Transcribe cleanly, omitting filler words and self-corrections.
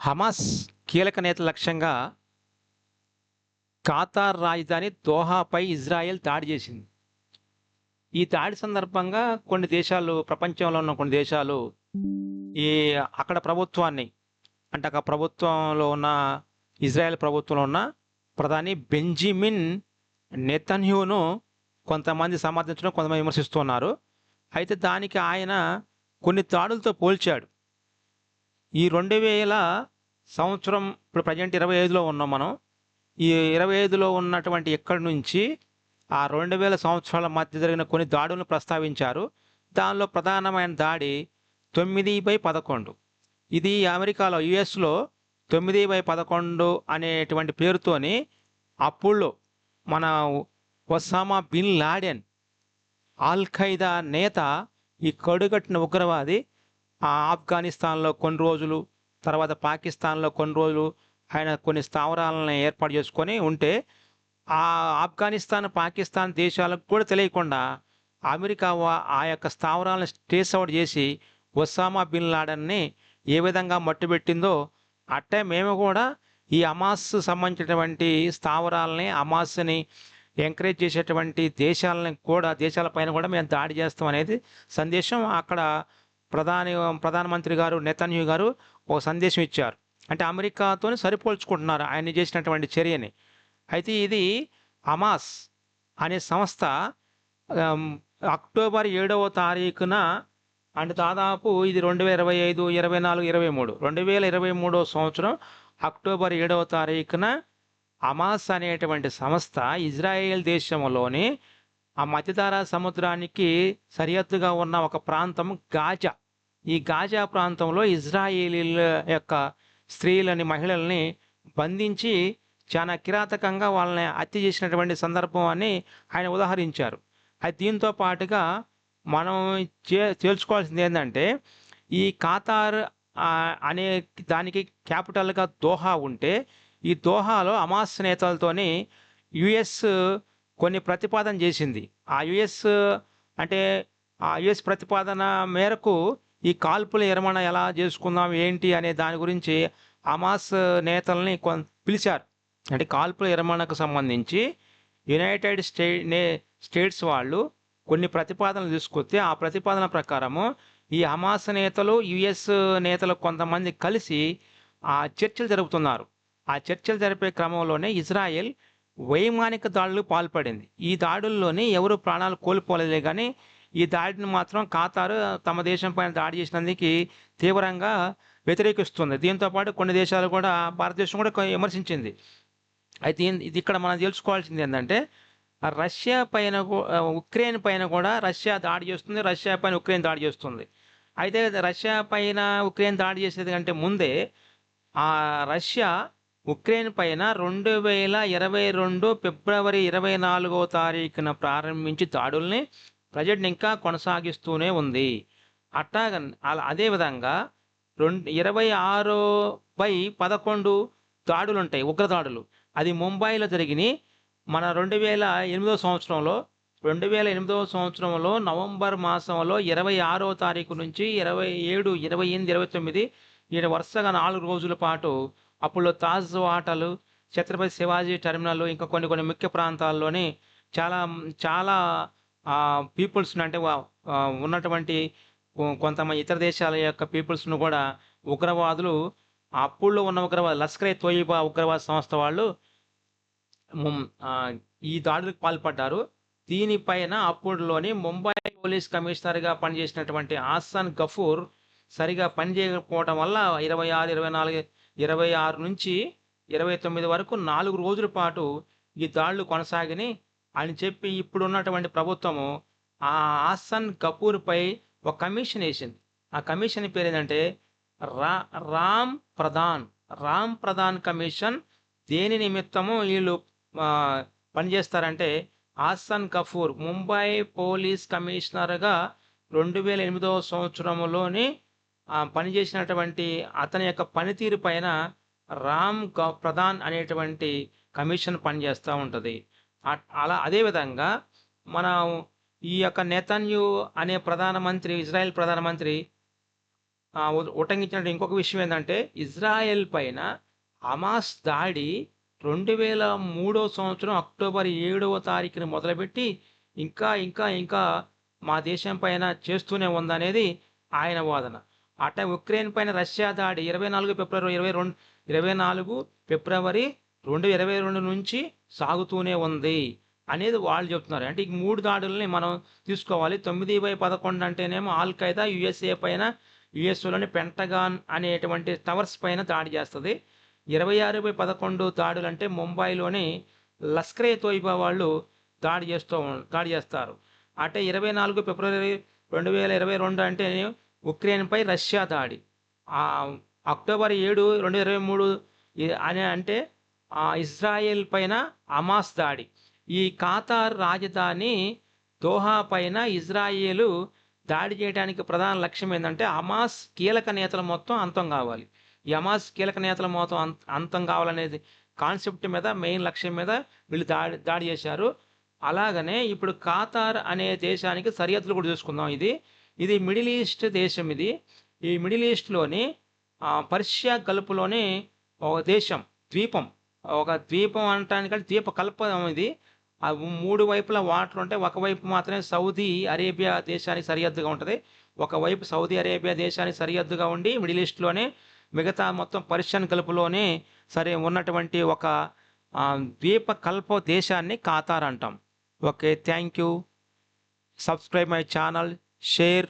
Hamas కీలక నేతల లక్ష్యంగా ఖతార్ రాజధాని దోహాపై ఇజ్రాయెల్ దాడి చేసింది. ఈ దాడి సందర్భంగా కొన్ని దేశాలు, ప్రపంచంలో ఉన్న కొన్ని దేశాలు ఈ అక్కడ ప్రభుత్వాన్ని, అంటే అక్కడ ప్రభుత్వంలో ఉన్న ఇజ్రాయెల్ ప్రభుత్వంలో ఉన్న ప్రధాని బెంజమిన్ నెతన్యాహును కొంతమంది సమర్థించడం, కొంతమంది విమర్శిస్తున్నారు. అయితే దానికి ఆయన కొన్ని దాడులతో పోల్చాడు. ఈ 2000 సంవత్సరం, ఇప్పుడు ప్రజెంట్ 25లో ఉన్నాం మనం. ఈ 25లో ఉన్నటువంటి ఇక్కడి నుంచి ఆ 2000 సంవత్సరాల మధ్య జరిగిన కొన్ని దాడులను ప్రస్తావించారు. దానిలో ప్రధానమైన దాడి 9/11. ఇది అమెరికాలో, యుఎస్లో 9/11 అనేటువంటి పేరుతోని అప్పుడు మన Osama bin Laden, al Qaeda నేత, ఈ కడుగట్టిన ఉగ్రవాది ఆఫ్ఘనిస్తాన్లో కొన్ని రోజులు, తర్వాత పాకిస్తాన్లో కొన్ని రోజులు ఆయన కొన్ని స్థావరాలను ఏర్పాటు చేసుకొని ఉంటే, ఆ ఆఫ్ఘనిస్తాన్, పాకిస్తాన్ దేశాలకు కూడా తెలియకుండా అమెరికా ఆ యొక్క స్థావరాలను ట్రేస్ అవుట్ చేసి ఒసామా బిన్ లాడెన్ని ఏ విధంగా మట్టుబెట్టిందో, అట్టే మేము కూడా ఈ హమాస్ సంబంధించినటువంటి స్థావరాలని, హమాస్ని ఎంకరేజ్ చేసేటువంటి దేశాలపైన కూడా మేము దాడి చేస్తాం అనేది సందేశం అక్కడ ప్రధానమంత్రి గారు నెతన్యాహు గారు ఒక సందేశం ఇచ్చారు. అంటే అమెరికాతో సరిపోల్చుకుంటున్నారు ఆయన చేసినటువంటి చర్యని. అయితే ఇది హమాస్ అనే సంస్థ అక్టోబర్ 7వ తారీఖున, అంటే దాదాపు ఇది 2025, 24, 23, 2023 సంవత్సరం అక్టోబర్ 7వ తారీఖున హమాస్ అనేటువంటి సంస్థ ఇజ్రాయెల్ దేశంలోని ఆ మధ్యధరా సముద్రానికి సరిహద్దుగా ఉన్న ఒక ప్రాంతం గాజా. ఈ గాజా ప్రాంతంలో ఇజ్రాయేలీల యొక్క స్త్రీలని, మహిళల్ని బంధించి చాలా కిరాతకంగా వాళ్ళని హత్య చేసినటువంటి సందర్భం అని ఆయన ఉదాహరించారు. అయితే దీంతో పాటుగా మనం తేల్చుకోవాల్సింది ఏంటంటే, ఈ ఖతార్ అనే దానికి క్యాపిటల్గా దోహా ఉంటే, ఈ దోహాలో హమాస్ నేతలతోని యుఎస్ కొన్ని ప్రతిపాదన చేసింది. ఆ యుఎస్ ప్రతిపాదన మేరకు ఈ కాల్పుల విరమణ ఎలా చేసుకుందాం ఏంటి అనే దాని గురించి హమాస్ నేతల్ని పిలిచారు. అంటే కాల్పుల విరమణకు సంబంధించి యునైటెడ్ స్టేట్స్ వాళ్ళు కొన్ని ప్రతిపాదనలు తీసుకొస్తే, ఆ ప్రతిపాదన ప్రకారము ఈ హమాస్ నేతలు, యుఎస్ నేతలు కొంతమంది కలిసి ఆ చర్చలు జరుపుతున్నారు. ఆ చర్చలు జరిపే క్రమంలోనే ఇజ్రాయెల్ వైమానిక దాడులు పాల్పడింది. ఈ దాడుల్లోని ఎవరు ప్రాణాలు కోల్పోలేదే కానీ ఈ దాడిని మాత్రం ఖతార్ తమ దేశం పైన దాడి చేసినందుకు తీవ్రంగా వ్యతిరేకిస్తుంది. దీంతోపాటు కొన్ని దేశాలు కూడా, భారతదేశం కూడా విమర్శించింది. అయితే ఇది ఇక్కడ మనం తెలుసుకోవాల్సింది ఏంటంటే, రష్యా పైన, ఉక్రెయిన్ పైన కూడా రష్యా దాడి చేస్తుంది, రష్యా పైన ఉక్రెయిన్ దాడి చేస్తుంది. అయితే రష్యా పైన ఉక్రెయిన్ దాడి చేసేది కంటే ముందే ఆ రష్యా ఉక్రెయిన్ పైన 2022 ఫిబ్రవరి 24వ తారీఖున ప్రారంభించి దాడుల్ని ప్రజెంట్ ఇంకా కొనసాగిస్తూనే ఉంది. అదేవిధంగా 26/11 దాడులు ఉంటాయి, ఉగ్రదాడులు. అది ముంబైలో జరిగినాయి. మన 2008 సంవత్సరంలో, 2008 సంవత్సరంలో నవంబర్ మాసంలో 26వ తారీఖు నుంచి 27, 28, 29 ఈయన వరుసగా 4 రోజుల పాటు అప్పుడు తాజ్ హోటల్, ఛత్రపతి శివాజీ టెర్మినల్, ఇంకా కొన్ని ముఖ్య ప్రాంతాల్లోని చాలా చాలా పీపుల్స్ని, అంటే ఉన్నటువంటి కొంతమంది ఇతర దేశాల యొక్క పీపుల్స్ను కూడా ఉగ్రవాదులు, అప్పుల్లో ఉన్న ఉగ్రవాదులు, లష్కర్-ఏ-తోయిబా ఉగ్రవాద సంస్థ వాళ్ళు ఈ దాడులకు పాల్పడ్డారు. దీనిపైన అప్పుడులోని ముంబై పోలీస్ కమిషనర్గా పనిచేసినటువంటి ఆసన్ గఫూర్ సరిగా పనిచేయకపోవడం వల్ల 26, 24, 26 నుంచి 29 వరకు 4 రోజుల పాటు ఈ దాడులు కొనసాగిని అని చెప్పి ఇప్పుడు ఉన్నటువంటి ప్రభుత్వము ఆ ఆసన్ గఫూర్పై ఒక కమిషన్ వేసింది. ఆ కమిషన్ పేరు ఏంటంటే రామ్ ప్రధాన్ కమిషన్. దేని నిమిత్తము వీళ్ళు పనిచేస్తారంటే, ఆసన్ గఫూర్ ముంబై పోలీస్ కమిషనర్గా 2008 సంవత్సరంలోని పనిచేసినటువంటి అతని యొక్క పనితీరు పైన ప్రధాన్ అనేటువంటి కమిషన్ పనిచేస్తూ ఉంటుంది. అదేవిధంగా మనం ఈ యొక్క నెతన్యాహు అనే ప్రధానమంత్రి, ఇజ్రాయెల్ ప్రధానమంత్రి ఉటంకించిన ఇంకొక విషయం ఏంటంటే ఇజ్రాయెల్ పైన హమాస్ దాడి 2003 సంవత్సరం అక్టోబర్ 7వ తారీఖున మొదలుపెట్టి ఇంకా ఇంకా ఇంకా మా దేశం పైన చేస్తూనే ఉందనేది ఆయన వాదన. అట్లా ఉక్రెయిన్ పైన రష్యా దాడి 24 ఫిబ్రవరి 2022 నుంచి సాగుతూనే ఉంది అనేది వాళ్ళు చెప్తున్నారు. అంటే ఈ 3 దాడుల్ని మనం తీసుకోవాలి. 9/11 అంటేనేమో ఆల్ ఖైదా యుఎస్ఏ పైన యుఎస్లోని పెంటగాన్ అనేటువంటి టవర్స్ పైన దాడి చేస్తుంది. 26/11 దాడులు అంటే ముంబైలోని లష్కరే తోయిబా వాళ్ళు దాడి చేస్తారు. అంటే 24 ఫిబ్రవరి 2022 అంటే ఉక్రెయిన్పై రష్యా దాడి. అక్టోబర్ 7, 2023 అని అంటే ఇజ్రాయెల్ పైన హమాస్ దాడి. ఈ ఖతార్ రాజధాని దోహా పైన ఇజ్రాయేలు దాడి చేయడానికి ప్రధాన లక్ష్యం ఏంటంటే హమాస్ కీలక నేతలు మొత్తం అంతం కావాలి. ఈ హమాస్ కీలక నేతల మొత్తం అంతం కావాలనేది కాన్సెప్ట్ మీద, మెయిన్ లక్ష్యం మీద వీళ్ళు దాడి చేశారు. అలాగనే ఇప్పుడు ఖతార్ అనే దేశానికి సరిహద్దులు కూడా చూసుకుందాం. ఇది మిడిల్ ఈస్ట్ దేశం. ఈ మిడిల్ ఈస్ట్లోని పర్షియా గల్ఫ్లోని ఒక దేశం, ఒక ద్వీపం అనటానికంటే ద్వీప కల్పం ఇది. 3 వైపులా వాటర్ ఉంటాయి. ఒకవైపు మాత్రమే సౌదీ అరేబియా దేశానికి సరిహద్దుగా ఉంటుంది. ఒకవైపు సౌదీ అరేబియా దేశానికి సరిహద్దుగా ఉండి మిడిల్ ఈస్ట్లోనే మిగతా మొత్తం పర్షియన్ గల్ఫ్లోనే ఉన్నటువంటి ఒక ద్వీప కల్ప దేశాన్ని ఖతార్ అంటాం. Okay, thank you. Subscribe my channel, share.